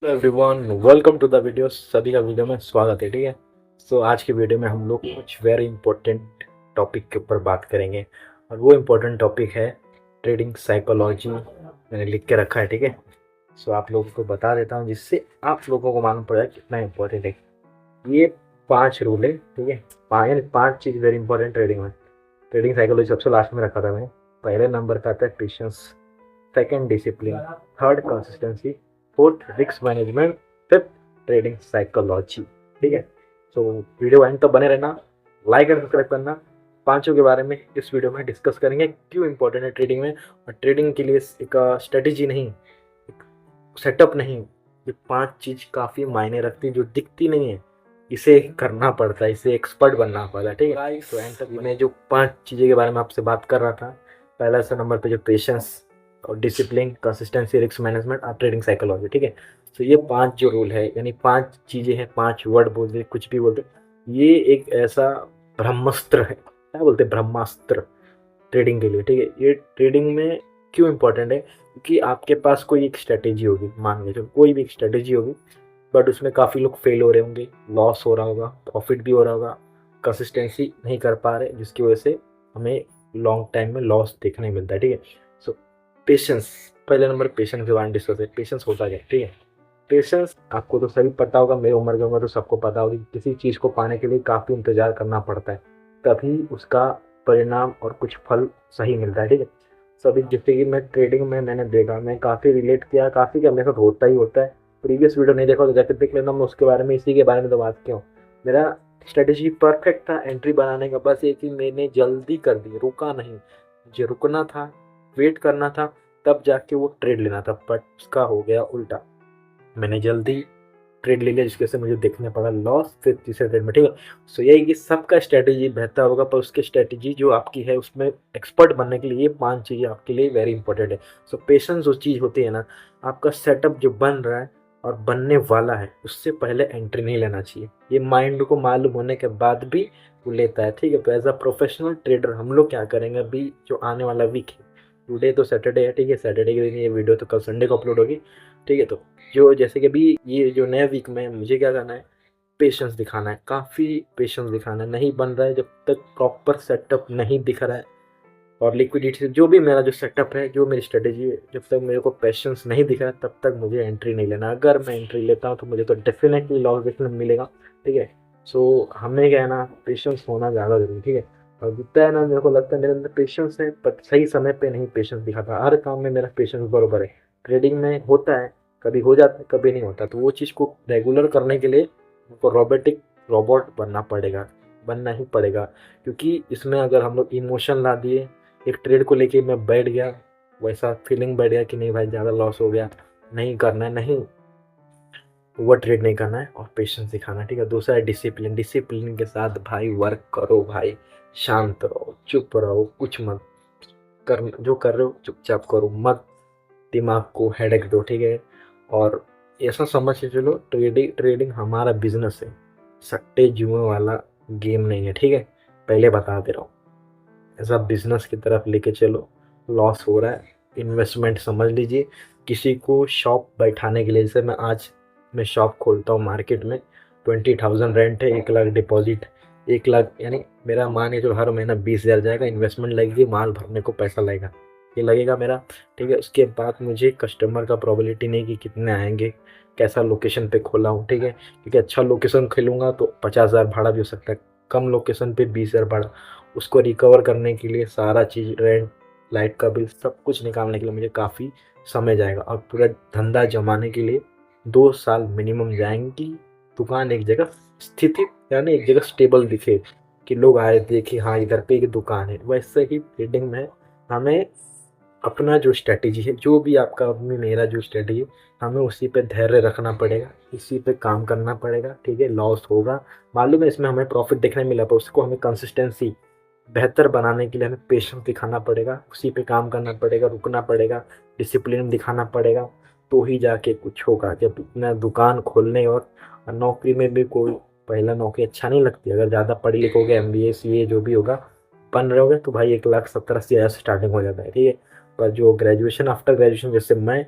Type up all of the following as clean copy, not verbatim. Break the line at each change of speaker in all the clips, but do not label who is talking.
Hello everyone, welcome to the video. सभी का video में स्वागत है। ठीक है, सो आज के वीडियो में हम लोग कुछ वेरी इंपॉर्टेंट टॉपिक के ऊपर बात करेंगे और वो इम्पोर्टेंट टॉपिक है ट्रेडिंग साइकोलॉजी। मैंने लिख के रखा है। ठीक है, सो आप लोगों को बता देता हूँ जिससे आप लोगों को मालूम पड़ जाए कितना इम्पोर्टेंट है। ये 5 रूल है। ठीक है, यानी 5 चीज़ वेरी इंपॉर्टेंट ट्रेडिंग में। ट्रेडिंग साइकोलॉजी सबसे लास्ट में रखा था मैंने। पहले नंबर का आता है patience, second discipline, third consistency, fourth risk management, fifth trading psychology. ठीक है, तो वीडियो एंड तो बने रहना, लाइक और सब्सक्राइब करना। पांचों के बारे में इस वीडियो में डिस्कस करेंगे, क्यों इंपॉर्टेंट है ट्रेडिंग में। और ट्रेडिंग के लिए एक स्ट्रेटेजी नहीं, एक सेटअप नहीं, ये 5 चीज काफी मायने रखती है जो दिखती नहीं है। इसे करना पड़ता है, इसे एक्सपर्ट बनना पड़ता है। ठीक है, तो एंड तक मैं जो 5 चीज़ों के बारे में आपसे बात कर रहा था, पहला से नंबर पे जो पेशेंस और डिसिप्लिन, कंसिस्टेंसी, रिस्क मैनेजमेंट और ट्रेडिंग साइकोलॉजी। ठीक है, तो ये 5 जो रूल है, यानी 5 चीज़ें हैं, 5 वर्ड बोलते कुछ भी बोलते, ये एक ऐसा ब्रह्मास्त्र है। क्या बोलते हैं, ब्रह्मास्त्र ट्रेडिंग के लिए। ठीक है, ये ट्रेडिंग में क्यों इंपॉर्टेंट है, क्योंकि आपके पास कोई एक स्ट्रेटेजी होगी, मान लीजिए कोई भी एक स्ट्रेटेजी होगी, बट उसमें काफ़ी लोग फेल हो रहे होंगे, लॉस हो रहा होगा, प्रॉफिट भी हो रहा होगा, कंसिस्टेंसी नहीं कर पा रहे, जिसकी वजह से हमें लॉन्ग टाइम में लॉस देखने मिलता है। ठीक है, सो पेशेंस, पहले नंबर पेशेंस के बारे में डिस्कस है। पेशेंस होता क्या है। ठीक है, पेशेंस आपको तो सभी पता होगा, मेरी उम्र के होगा तो सबको पता होगी, किसी चीज़ को पाने के लिए काफ़ी इंतजार करना पड़ता है, तभी उसका परिणाम और कुछ फल सही मिलता है। ठीक है, सभी जितने कि मैं ट्रेडिंग में मैंने देखा, मैं काफ़ी रिलेट किया, काफ़ी क्या मेरे साथ होता ही होता है। प्रीवियस वीडियो नहीं देखा तो जाकर देख लेना, मैं उसके बारे में, इसी के बारे में तो बात किया हूँ। मेरा स्ट्रेटेजी परफेक्ट था एंट्री बनाने का, बस ये कि मैंने जल्दी कर दी, रुका नहीं। मुझे रुकना था, वेट करना था, तब जाके वो ट्रेड लेना था, बट उसका हो गया उल्टा। मैंने जल्दी ट्रेड ले लिया, जिसकी वजह से मुझे देखने पड़ा लॉस, फिर तीसरे ट्रेड में। ठीक है, सो यही कि सबका स्ट्रेटेजी बेहतर होगा, पर उसकी स्ट्रेटेजी जो आपकी है उसमें एक्सपर्ट बनने के लिए ये 5 चीज़ें आपके लिए वेरी इंपॉर्टेंट है। सो पेशेंस जो चीज़ होती है ना, आपका सेटअप जो बन रहा है और बनने वाला है, उससे पहले एंट्री नहीं लेना चाहिए। ये माइंड को मालूम होने के बाद भी वो लेता है। ठीक है, तो एज अ प्रोफेशनल ट्रेडर हम लोग क्या करेंगे, अभी जो आने वाला वीक है, टुडे तो सैटरडे है। ठीक है, सैटरडे के दिन ये वीडियो तो कल संडे को अपलोड होगी। ठीक है, तो जो जैसे कि अभी ये जो नया वीक में मुझे क्या करना है, पेशेंस दिखाना है, काफ़ी पेशेंस दिखाना है। नहीं बन रहा है जब तक प्रॉपर सेटअप नहीं दिख रहा है, और लिक्विडिटी जो भी मेरा जो सेटअप है, जो मेरी स्ट्रेटेजी है, जब तक मेरे को पेशेंस नहीं दिख रहा है तब तक मुझे एंट्री नहीं लेना। अगर मैं एंट्री लेता हूँ तो मुझे तो डेफिनेटली लॉस देखने को मिलेगा। ठीक है, सो हमें क्या है ना, पेशेंस होना ज़्यादा जरूरी। ठीक है, और जितना है ना, मेरे को लगता है मेरे अंदर पेशेंस है, पर सही समय पे नहीं पेशेंस दिखाता। हर काम में मेरा पेशेंस बरोबर है। ट्रेडिंग में होता है, कभी हो जाता है कभी नहीं होता, तो वो चीज़ को रेगुलर करने के लिए हमको रोबोटिक रोबोट बनना पड़ेगा, बनना ही पड़ेगा। क्योंकि इसमें अगर हम लोग इमोशन ला दिए, एक ट्रेड को लेके मैं बैठ गया, वैसा फीलिंग बैठ गया कि नहीं भाई ज़्यादा लॉस हो गया, नहीं करना है, नहीं, ओवर ट्रेड नहीं करना है, और पेशेंस दिखाना है। ठीक है, दूसरा है डिसिप्लिन। डिसिप्लिन के साथ भाई वर्क करो, भाई शांत रहो, चुप रहो, कुछ मत कर, जो कर रहे हो चुपचाप करो, मत दिमाग को हेडेक दो। ठीक है, और ऐसा समझ के चलो, ट्रेडिंग ट्रेडिंग हमारा बिजनेस है, सट्टे जुए वाला गेम नहीं है। ठीक है, पहले बता दे रहा हूँ, ऐसा बिजनेस की तरफ लेके चलो। लॉस हो रहा है, इन्वेस्टमेंट समझ लीजिए। किसी को शॉप बैठाने के लिए, जैसे मैं शॉप खोलता हूँ मार्केट में, 20,000 रेंट है, 1 लाख डिपॉजिट, 1 लाख यानी मेरा मान के चलो हर महीना 20,000 जाएगा, इन्वेस्टमेंट लगेगी, माल भरने को पैसा लगेगा, ये लगेगा मेरा। ठीक है, उसके बाद मुझे कस्टमर का प्रोबेबिलिटी नहीं कि कितने आएंगे, कैसा लोकेशन पे खोला हूँ। ठीक है, क्योंकि अच्छा लोकेशन खोलूँगा तो 50,000 भाड़ा भी हो सकता है, कम लोकेशन पे 20,000 भाड़ा। उसको रिकवर करने के लिए सारा चीज़, रेंट, लाइट का बिल, सब कुछ निकालने के लिए मुझे काफ़ी समय जाएगा, और पूरा धंधा जमाने के लिए 2 साल मिनिमम जाएंगी। दुकान एक जगह स्थिति, यानी एक जगह स्टेबल दिखे, कि लोग आए देखे हाँ इधर पे एक दुकान है। वैसे ही ट्रेडिंग में हमें अपना जो स्ट्रेटेजी है, जो भी आपका अपनी मेरा जो स्ट्रेटेजी है, हमें उसी पे धैर्य रखना पड़ेगा, इसी पे काम करना पड़ेगा। ठीक है, लॉस होगा मालूम है, इसमें हमें प्रॉफिट देखने मिला, पर उसको हमें कंसिस्टेंसी बेहतर बनाने के लिए हमें पेशेंस दिखाना पड़ेगा, उसी पे काम करना पड़ेगा, रुकना पड़ेगा, डिसिप्लिन दिखाना पड़ेगा, तो ही जाके कुछ होगा। जब इतना दुकान खोलने और नौकरी में भी कोई, पहला नौकरी अच्छा नहीं लगती, अगर ज़्यादा पढ़े लिखोगे, MBA CA जो भी होगा बन रहे होगे, तो भाई 1,70,80,000 से स्टार्टिंग हो जाता है। ठीक है, पर जो ग्रेजुएशन, आफ्टर ग्रेजुएशन जैसे मैं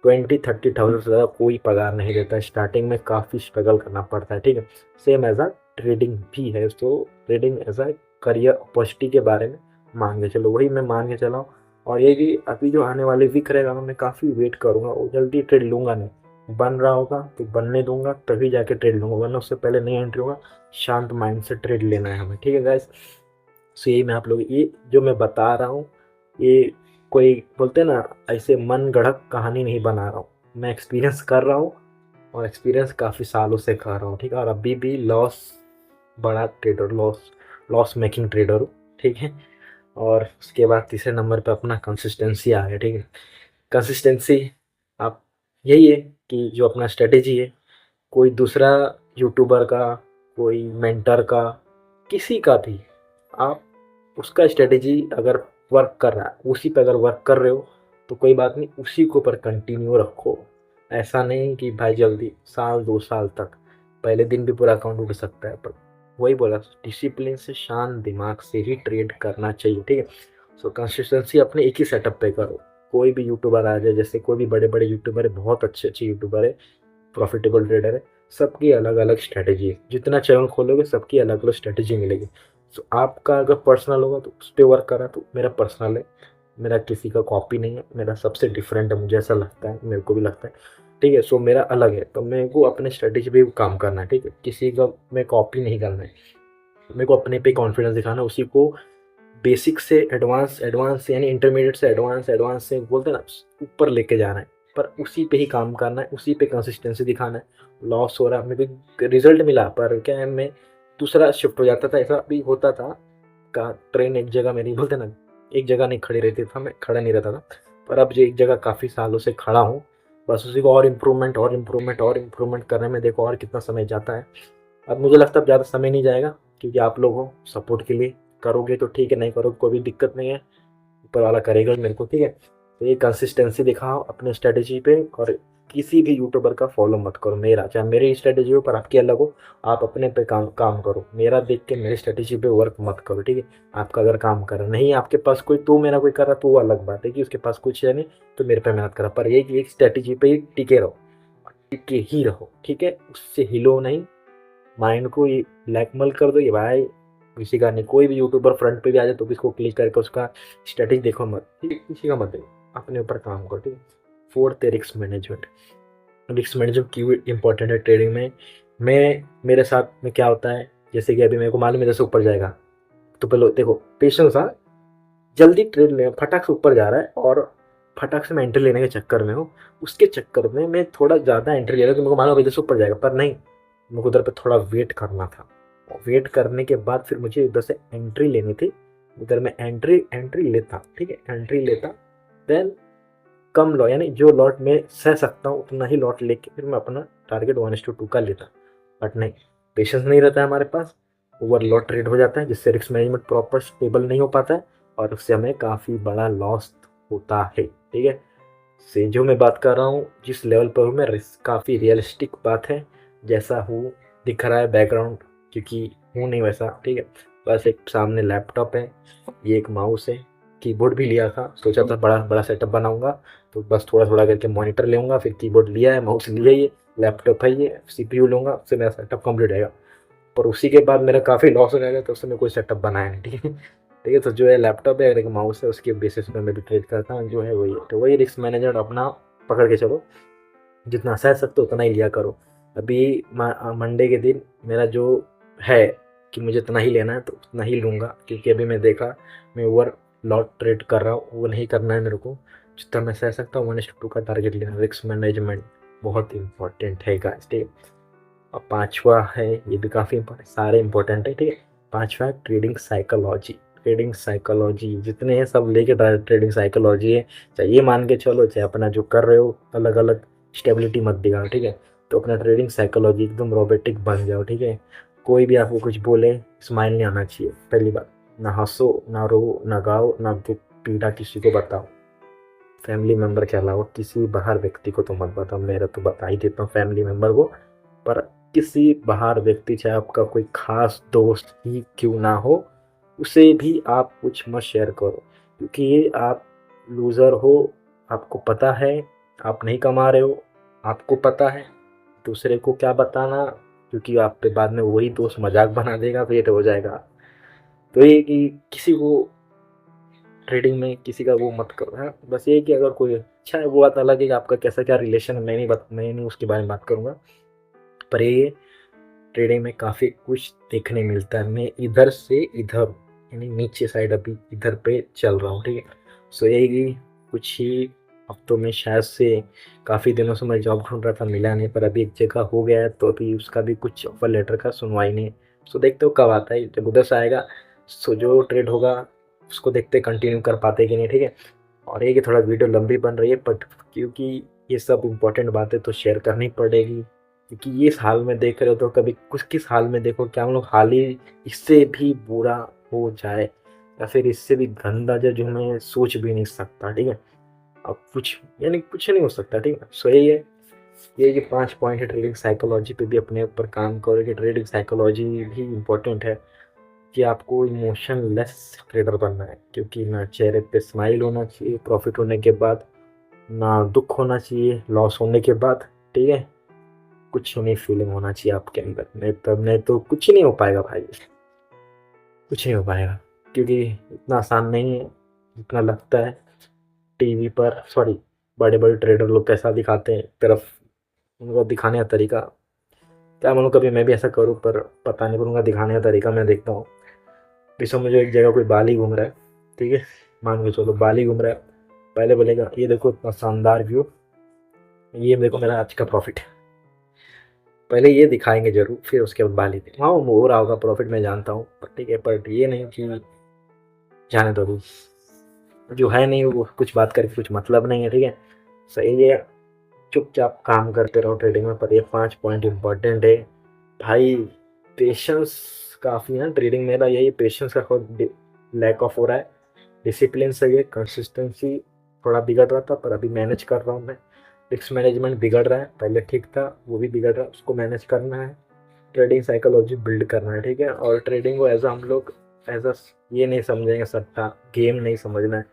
20-30,000 से ज़्यादा कोई पगार नहीं देता। स्टार्टिंग में काफ़ी स्ट्रगल करना पड़ता है, ठीक है। सेम एज अ ट्रेडिंग भी है। तो trading as a career opportunity के बारे में मान के चलो, वही मैं मान के चला हूँ। और ये भी अभी जो आने वाले वीक रहेगा ना, मैं काफ़ी वेट करूँगा, वो जल्दी ट्रेड लूँगा नहीं। बन रहा होगा तो बनने दूंगा, तभी जाके ट्रेड लूँगा, वरना उससे पहले नहीं एंट्री होगा। शांत माइंड से ट्रेड लेना है हमें, ठीक है गाइस। सो यही मैं आप लोग, ये जो मैं बता रहा हूँ, ये कोई बोलते हैं ना, ऐसे मन गढ़ंत कहानी नहीं बना रहा हूँ। मैं एक्सपीरियंस कर रहा हूँ, और एक्सपीरियंस काफ़ी सालों से कर रहा हूँ, ठीक है। और अभी भी लॉस, बड़ा ट्रेडर, लॉस मेकिंग ट्रेडर हूँ, ठीक है। और उसके बाद तीसरे नंबर पे अपना कंसिस्टेंसी आ गया, ठीक है। कंसिस्टेंसी आप, यही है कि जो अपना स्ट्रेटेजी है, कोई दूसरा यूट्यूबर का, कोई मेंटर का, किसी का भी, आप उसका स्ट्रेटेजी अगर वर्क कर रहा है, उसी पे अगर वर्क कर रहे हो तो कोई बात नहीं, उसी के ऊपर कंटिन्यू रखो। ऐसा नहीं कि भाई जल्दी साल 2 साल तक, पहले दिन भी पूरा अकाउंट उड़ सकता है। पर वही बोला, डिसिप्लिन से, शांत दिमाग से ही ट्रेड करना चाहिए, ठीक है। सो कंसिस्टेंसी अपने एक ही सेटअप पे करो। कोई भी यूट्यूबर आ जाए, जैसे कोई भी बड़े बड़े यूट्यूबर है, बहुत अच्छे अच्छे यूट्यूबर है, प्रॉफिटेबल ट्रेडर है, सबकी अलग अलग स्ट्रैटेजी है। जितना चैनल खोलोगे सबकी अलग अलग स्ट्रैटेजी मिलेगी। सो आपका अगर पर्सनल होगा तो उस पर वर्क करा, तो मेरा पर्सनल है, मेरा किसी का कॉपी नहीं है, मेरा सबसे डिफरेंट है, मुझे ऐसा लगता है, मेरे को भी लगता है, ठीक है। सो मेरा अलग है, तो मेरे को अपने स्ट्रैटेजी पे काम करना है, ठीक है। किसी का मैं कॉपी नहीं करना है, मेरे को अपने पे कॉन्फिडेंस दिखाना है, उसी को बेसिक से एडवांस, एडवांस यानी इंटरमीडिएट से एडवांस, एडवांस से बोलते हैं ना, ऊपर लेके जाना है। पर उसी पे ही काम करना है, उसी पे कंसिस्टेंसी दिखाना है। लॉस हो रहा है, मेरे को रिजल्ट मिला, पर क्या है, मैं दूसरा शिफ्ट हो जाता था, ऐसा भी होता था। का ट्रेन एक जगह मेरी, बोलते ना, एक जगह नहीं खड़ी रहती था, मैं खड़ा नहीं रहता था। पर अब जो एक जगह काफ़ी सालों से खड़ा हूँ, बस उसी को और इम्प्रूवमेंट, और इम्प्रूवमेंट, और इम्प्रूवमेंट करने में देखो और कितना समय जाता है। अब मुझे लगता है अब ज़्यादा समय नहीं जाएगा, क्योंकि आप लोग हो सपोर्ट के लिए, करोगे तो ठीक है, नहीं करोगे कोई भी दिक्कत नहीं है, ऊपर वाला करेगा मेरे को, ठीक है। तो ये कंसिस्टेंसी दिखाओ अपने स्ट्रेटेजी पे, और किसी भी यूट्यूबर का फॉलो मत करो। मेरा चाहे मेरी स्ट्रेटेजी हो, पर आपकी अलग हो, आप अपने पे काम करो। मेरा देख के मेरी स्ट्रेटेजी पे वर्क मत करो, ठीक है। आपका अगर काम कर रहा नहीं, आपके पास कोई, तो मेरा कोई कर रहा, तो वो अलग बात है कि उसके पास कुछ है नहीं, तो मेरे पे मेहनत करा। पर ये कि एक स्ट्रेटेजी पे ही टिके रहो, टिके ही रहो, ठीक है। उससे हिलो नहीं, माइंड को ये ब्लैकमेल कर दो, ये भाई किसी का नहीं, कोई भी यूट्यूबर फ्रंट पे भी आ जाए तो भी इसको क्लिक करके उसका स्ट्रेटेजी देखो मत, ठीक है, किसी का मत देखो, अपने ऊपर काम करो, ठीक है। फोर्थ है रिस्क मैनेजमेंट। रिस्क मैनेजमेंट क्यों इंपॉर्टेंट है ट्रेडिंग में। मेरे साथ में क्या होता है, जैसे कि अभी मेरे को मालूम है जैसे ऊपर जाएगा, तो पहले देखो पेशेंस, हाँ, जल्दी ट्रेड ले, फटाक से ऊपर जा रहा है, और फटाक से मैं एंट्री लेने के चक्कर में हूँ, उसके चक्कर में मैं थोड़ा ज़्यादा एंट्री ले रहा हूँ, तो मेरे को मालूम है इधर से ऊपर जाएगा, पर नहीं, मेरे को उधर पे थोड़ा वेट करना था। वेट करने के बाद फिर मुझे उधर से एंट्री लेनी थी, उधर मैं एंट्री एंट्री लेता, ठीक है, एंट्री लेता। देन कम लॉट, यानी जो लॉट में सह सकता हूँ उतना ही लॉट लेके फिर मैं अपना टारगेट 1:2 का लेता। बट नहीं, पेशेंस नहीं रहता है हमारे पास, ओवर लॉट ट्रेड हो जाता है, जिससे रिस्क मैनेजमेंट प्रॉपर स्टेबल नहीं हो पाता है, और उससे हमें काफ़ी बड़ा लॉस होता है, ठीक है। से जो मैं बात कर रहा हूँ, जिस लेवल पर हूँ मैं, काफ़ी रियलिस्टिक बात है, जैसा हूँ दिख रहा है बैकग्राउंड, क्योंकि हूँ नहीं वैसा, ठीक है। बस एक सामने लैपटॉप है, ये एक माउस है, कीबोर्ड भी लिया था, सोचा था बड़ा बड़ा सेटअप बनाऊंगा, तो बस थोड़ा थोड़ा करके मॉनिटर लूँगा, फिर कीबोर्ड लिया है, माउस लिया, ये लैपटॉप है, ये सीपीयू लूँगा, उससे मेरा सेटअप कंप्लीट रहेगा। पर उसी के बाद मेरा काफ़ी लॉस हो जाएगा, तो उससे मैं कोई सेटअप बनाया नहीं, ठीक है। ठीक है, तो जो है लैपटॉप है और एक माउस है, उसके बेसिस पे मैं भी ट्रेड करता हूँ, जो है वही है। तो वही रिस्क मैनेजमेंट अपना पकड़ के चलो, जितना सह सकते हो उतना ही लिया करो। अभी मंडे के दिन मेरा जो है कि मुझे इतना ही लेना है, तो उतना ही लूँगा, क्योंकि अभी मैं देखा मैं ओवर लॉट ट्रेड कर रहा हूँ, वो नहीं करना है मेरे को। जितना मैं सह सकता हूँ 1:2 का टारगेट लेना। रिस्क मैनेजमेंट बहुत इंपॉर्टेंट है गाइस, ठीक है। और पांचवा है, ये भी काफ़ी इंपॉर्टेंट, सारे इंपॉर्टेंट है, ठीक है। पांचवा है ट्रेडिंग साइकोलॉजी। ट्रेडिंग साइकोलॉजी जितने हैं सब लेके ट्रेडिंग साइकोलॉजी है, चाहे ये मान के चलो, चाहे अपना जो कर रहे हो अलग अलग स्टेबिलिटी मत दिखाओ, ठीक है। तो अपना ट्रेडिंग साइकोलॉजी एकदम रोबोटिक बन जाओ, ठीक है। कोई भी आपको कुछ बोले, स्माइल नहीं आना चाहिए, पहली बात। ना हंसो, ना रो, ना गाओ, ना दुख पीड़ा किसी को बताओ, फैमिली मेम्बर के अलावा किसी बाहर व्यक्ति को तो मत बताओ। मेरा तो बता ही देता हूँ फैमिली मेम्बर को, पर किसी बाहर व्यक्ति, चाहे आपका कोई खास दोस्त ही क्यों ना हो, उसे भी आप कुछ मत शेयर करो, क्योंकि ये आप लूज़र हो, आपको पता है, आप नहीं कमा रहे हो, आपको पता है, दूसरे को क्या बताना, क्योंकि आप पे बाद में वही दोस्त मजाक बना देगा, फिर हो जाएगा। तो ये कि किसी को ट्रेडिंग में किसी का वो मत करो। हाँ, बस ये कि अगर कोई अच्छा है वो बात अलग है कि आपका कैसा क्या रिलेशन है, मैं नहीं उसके बारे में बात करूँगा। पर ये ट्रेडिंग में काफ़ी कुछ देखने मिलता है। मैं इधर से इधर यानी नीचे साइड अभी इधर पे चल रहा हूँ, ठीक है। सो यही कुछ ही हफ्तों में शायद से, काफ़ी दिनों से मैं जॉब ढूंढ रहा था, मिला नहीं, पर अभी एक जगह हो गया है, तो अभी उसका भी कुछ ऑफर लेटर का सुनवाई नहीं। सो देखते हो कब आता है, जब उधर से आएगा सो जो ट्रेड होगा उसको देखते कंटिन्यू कर पाते कि नहीं, ठीक है। और ये कि थोड़ा वीडियो लंबी बन रही है, बट क्योंकि ये सब इम्पोर्टेंट बातें तो शेयर करनी पड़ेगी, क्योंकि ये इस हाल में देख रहे हो तो कभी कुछ किस हाल में देखो, क्या हम लोग हाल ही इससे भी बुरा हो जाए, या फिर इससे भी गंदा जो मैं सोच भी नहीं सकता, ठीक है। अब कुछ यानी कुछ नहीं हो सकता, ठीक है। सो ये 5 पॉइंट है। ट्रेडिंग साइकोलॉजी पे भी अपने ऊपर काम करो कि ट्रेडिंग साइकोलॉजी भी इम्पोर्टेंट है, कि आपको इमोशनलेस ट्रेडर बनना है, क्योंकि ना चेहरे पे स्माइल होना चाहिए प्रॉफिट होने के बाद, ना दुख होना चाहिए लॉस होने के बाद, ठीक है। कुछ नहीं फीलिंग होना चाहिए आपके अंदर, नहीं तो कुछ ही नहीं हो पाएगा भाई, कुछ नहीं हो पाएगा, क्योंकि इतना आसान नहीं है जितना लगता है। टीवी पर सॉरी, बड़े बड़े ट्रेडर लोग कैसा दिखाते हैं, एक तरफ उनका दिखाने का तरीका, क्या मालूम कभी मैं भी ऐसा करूँ, पर पता नहीं, पर उनका दिखाने का तरीका मैं देखता हूँ। पिछले मुझे एक जगह कोई बाली घूम रहा है, ठीक है, मान के चलो बाली घूम रहा है, पहले बोलेगा ये देखो इतना शानदार व्यू, ये देखो मेरा आज का प्रॉफिट, पहले ये दिखाएंगे जरूर, फिर उसके बाद बाली दे। हाँ, वो हो रहा होगा प्रॉफिट, मैं जानता हूँ, पर ठीक है, पर ये नहीं कि जाने दो अभी, जो है नहीं वो कुछ बात करके कुछ मतलब नहीं है, ठीक है। सही है, चुपचाप काम करते रहो ट्रेडिंग में। पर ये 5 पॉइंट इम्पोर्टेंट है भाई। पेशेंस काफ़ी है ट्रेडिंग, मेरा यही पेशेंस का लैक ऑफ हो रहा है। डिसिप्लिन सही है, कंसिस्टेंसी थोड़ा बिगड़ रहा था, पर अभी मैनेज कर रहा हूँ मैं। रिस्क मैनेजमेंट बिगड़ रहा है, पहले ठीक था वो भी बिगड़ रहा है, उसको मैनेज करना है। ट्रेडिंग साइकोलॉजी बिल्ड करना है, ठीक है। और ट्रेडिंग को एज हम लोग एज अ ये नहीं समझेंगे सट्टा गेम नहीं समझना है।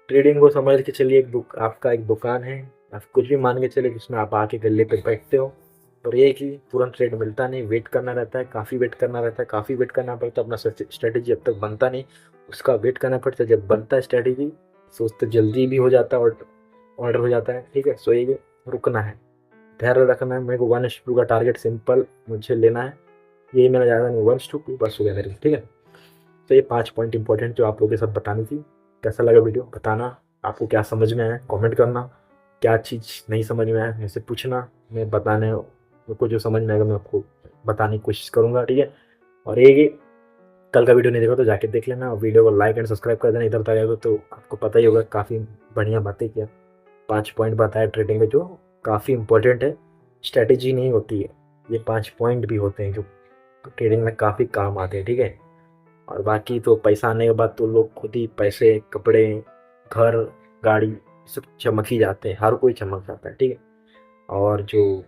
ट्रेडिंग को समझ के चलिए एक बुक आपका एक दुकान है, आप कुछ भी मान के चलिए जिसमें आप आके गले पे बैठते हो। और ये कि तुरंत ट्रेड मिलता नहीं, वेट करना रहता है, काफ़ी वेट करना रहता है, काफ़ी वेट करना पड़ता है, अपना स्ट्रेटेजी जब तक बनता नहीं उसका वेट करना पड़ता है, जब बनता है स्ट्रेटेजी सोचते जल्दी भी हो जाता है और ऑर्डर हो जाता है, ठीक है। सो ये रुकना है, धैर्य रखना है। मेरे को 1:2 का टारगेट सिंपल मुझे लेना है, यही मेरा ज़्यादा नहीं, 1:2 बस हो गया मेरे, ठीक है। तो ये 5 पॉइंट इंपॉर्टेंट जो आप लोगों के साथ बतानी थी। कैसा लगा वीडियो बताना, आपको क्या समझ में आया कमेंट करना, क्या चीज़ नहीं समझ में आया मेरे से पूछना, मैं बताने मेरे को जो समझ में आएगा मैं आपको बताने की कोशिश करूँगा, ठीक है। और ये कल का वीडियो नहीं देखा तो जाके देख लेना, और वीडियो को लाइक एंड सब्सक्राइब कर देना। इधर तक आएगा तो आपको पता ही होगा, काफ़ी बढ़िया बातें किया, 5 पॉइंट बताया ट्रेडिंग में जो काफ़ी इंपॉर्टेंट है। स्ट्रैटेजी नहीं होती है, ये 5 पॉइंट भी होते हैं जो ट्रेडिंग में काफ़ी काम आते हैं, ठीक है। और बाकी तो पैसा आने के बाद तो लोग खुद ही पैसे कपड़े घर गाड़ी सब चमक ही जाते हैं, हर कोई चमक जाता है, ठीक है। और जो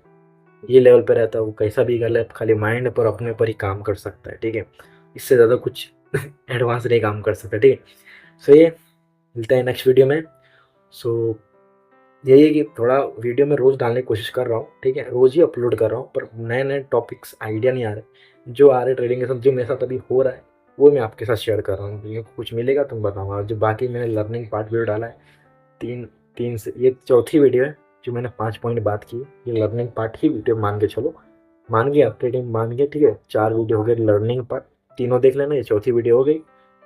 ये लेवल पे रहता है वो कैसा भी कर ले, खाली माइंड पर अपने पर ही काम कर सकता है, ठीक है। इससे ज़्यादा कुछ एडवांस नहीं काम कर सकता, ठीक है। सो ये मिलते हैं नेक्स्ट वीडियो में। सो यही है कि थोड़ा वीडियो में रोज़ डालने की कोशिश कर रहा हूँ, ठीक है, रोज़ ही अपलोड कर रहा हूँ, पर नए नए टॉपिक्स आइडिया नहीं आ रहे, जो आ रहे ट्रेडिंग के साथ जो मेरे साथ अभी हो रहा है वो मैं आपके साथ शेयर कर रहा हूँ। मेरे को कुछ मिलेगा तो मैं बताऊँगा। जो बाकी मैंने लर्निंग पार्ट वीडियो डाला है, तीन तीन से ये चौथी वीडियो है जो मैंने 5 पॉइंट बात की, ये लर्निंग पार्ट ही वीडियो मान के चलो, मान गया ट्रेडिंग मान गया, ठीक है। 4 वीडियो हो गए लर्निंग पार्ट, तीनों देख लेना, ये चौथी वीडियो हो गई।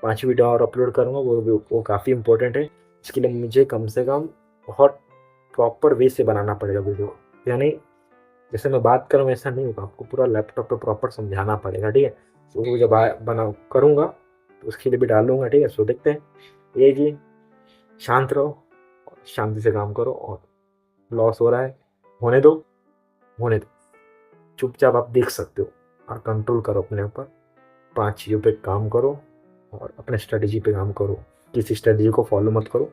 5 वीडियो और अपलोड करूँगा, वो काफ़ी इंपॉर्टेंट है। इसके लिए मुझे कम से कम बहुत प्रॉपर वे से बनाना पड़ेगा वीडियो, यानी जैसे मैं बात करूँ ऐसा नहीं होगा, आपको पूरा लैपटॉप पे प्रॉपर समझाना पड़ेगा, ठीक है। तो वो जब बना करूँगा तो उसके लिए भी डालूंगा, ठीक है। सो देखते हैं, ये कि शांत रहो और शांति से काम करो, और लॉस हो रहा है होने दो, होने दो, चुपचाप आप देख सकते हो, और कंट्रोल करो अपने ऊपर। 5 चीज़ों पे काम करो और अपने स्ट्रेटेजी पे काम करो, किसी स्ट्रेटेजी को फॉलो मत करो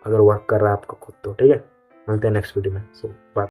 अगर वर्क कर रहा है आपका खुद तो, ठीक है। मिलते हैं नेक्स्ट वीडियो में। सो बाय।